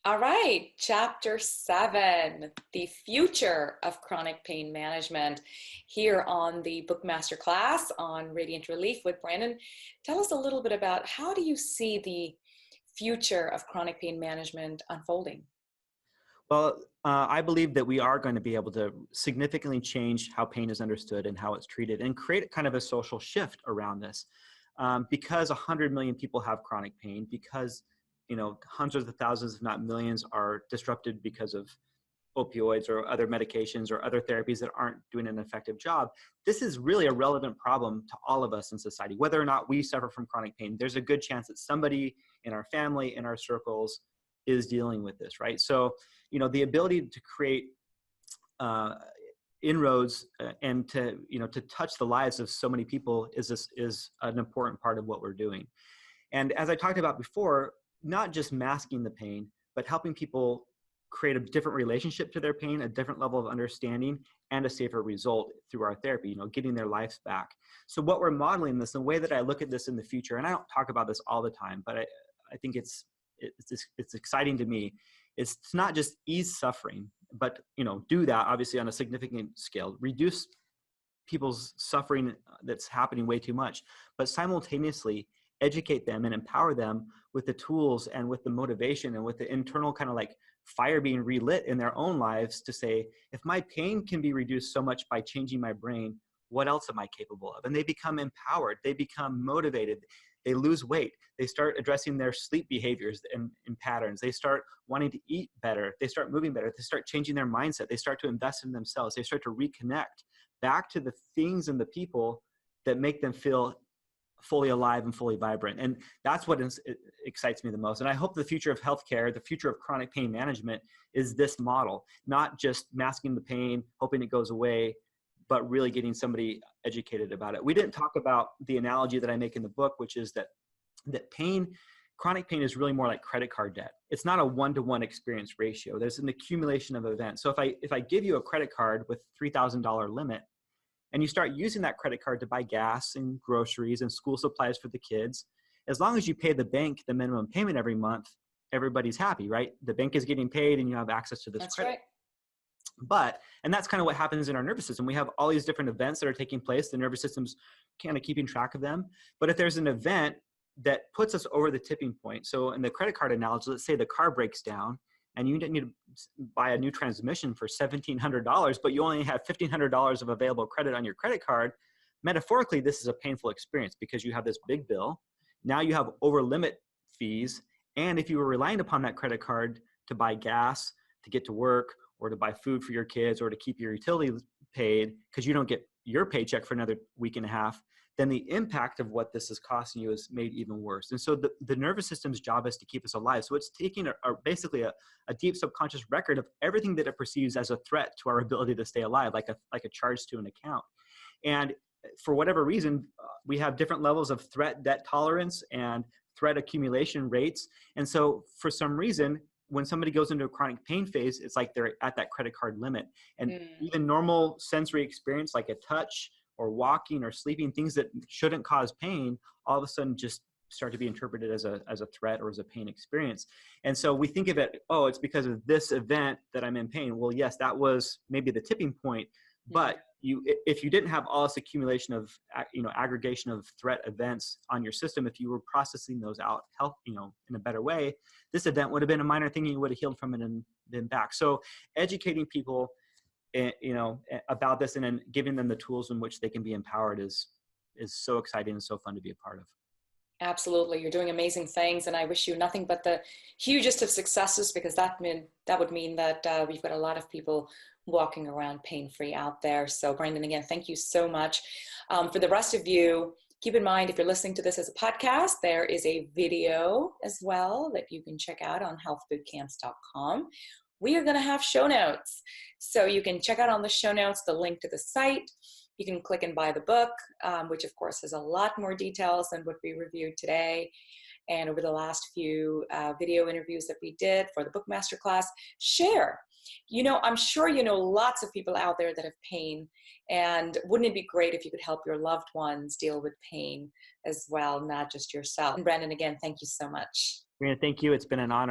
All right, chapter 7, the future of chronic pain management, here on the book masterclass on Radiant Relief with Brendon. Tell us a little bit about how do you see the future of chronic pain management unfolding? Well, I believe that we are going to be able to significantly change how pain is understood and how it's treated and create kind of a social shift around this. Because 100 million people have chronic pain, because hundreds of thousands, if not millions, are disrupted because of opioids or other medications or other therapies that aren't doing an effective job. This is really a relevant problem to all of us in society. Whether or not we suffer from chronic pain, there's a good chance that somebody in our family, in our circles, is dealing with this, right? So, the ability to create inroads and to touch the lives of so many people is an important part of what we're doing. And as I talked about before, not just masking the pain, but helping people create a different relationship to their pain, a different level of understanding, and a safer result through our therapy, getting their lives back. So what we're modeling this, the way that I look at this in the future, and I don't talk about this all the time, but I think it's exciting to me, is to not just ease suffering, but do that obviously on a significant scale, reduce people's suffering that's happening way too much, but simultaneously educate them and empower them with the tools and with the motivation and with the internal kind of like fire being relit in their own lives to say, if my pain can be reduced so much by changing my brain, what else am I capable of? And they become empowered, they become motivated, they lose weight, they start addressing their sleep behaviors and patterns, they start wanting to eat better, they start moving better, they start changing their mindset, they start to invest in themselves, they start to reconnect back to the things and the people that make them feel fully alive and fully vibrant. And that's what excites me the most. And I hope the future of healthcare, the future of chronic pain management, is this model, not just masking the pain, hoping it goes away, but really getting somebody educated about it. We didn't talk about the analogy that I make in the book, which is that chronic pain is really more like credit card debt. It's not a one-to-one experience ratio. There's an accumulation of events. So if I give you a credit card with $3,000 limit, and you start using that credit card to buy gas and groceries and school supplies for the kids, as long as you pay the bank the minimum payment every month, everybody's happy, right? The bank is getting paid and you have access to this That's credit. right. And that's kind of what happens in our nervous system. We have all these different events that are taking place. The nervous system's kind of keeping track of them. But if there's an event that puts us over the tipping point, so in the credit card analogy, let's say the car breaks down and you need to buy a new transmission for $1,700, but you only have $1,500 of available credit on your credit card. Metaphorically, this is a painful experience because you have this big bill. Now you have over limit fees. And if you were relying upon that credit card to buy gas, to get to work, or to buy food for your kids, or to keep your utilities paid because you don't get your paycheck for another week and a half, then the impact of what this is costing you is made even worse. And so the nervous system's job is to keep us alive. So it's taking basically a deep subconscious record of everything that it perceives as a threat to our ability to stay alive, like a charge to an account. And for whatever reason, we have different levels of threat debt tolerance and threat accumulation rates. And so for some reason, when somebody goes into a chronic pain phase, it's like they're at that credit card limit. And even normal sensory experience like a touch or walking or sleeping, things that shouldn't cause pain, all of a sudden just start to be interpreted as a threat or as a pain experience. And so we think of it, oh, it's because of this event that I'm in pain. Well, yes, that was maybe the tipping point, but if you didn't have all this accumulation of, aggregation of threat events on your system, if you were processing those out, in a better way, this event would have been a minor thing and you would have healed from it and been back. So educating people, about this and then giving them the tools in which they can be empowered is so exciting and so fun to be a part of. Absolutely. You're doing amazing things. And I wish you nothing but the hugest of successes, because that would mean that we've got a lot of people walking around pain-free out there. So Brendon, again, thank you so much. For the rest of you, keep in mind, if you're listening to this as a podcast, there is a video as well that you can check out on healthbootcamps.com. We are going to have show notes. So you can check out on the show notes the link to the site. You can click and buy the book, which of course has a lot more details than what we reviewed today. And over the last few video interviews that we did for the book masterclass, share. I'm sure lots of people out there that have pain, and wouldn't it be great if you could help your loved ones deal with pain as well, not just yourself. And Brendon, again, thank you so much. Thank you. It's been an honor.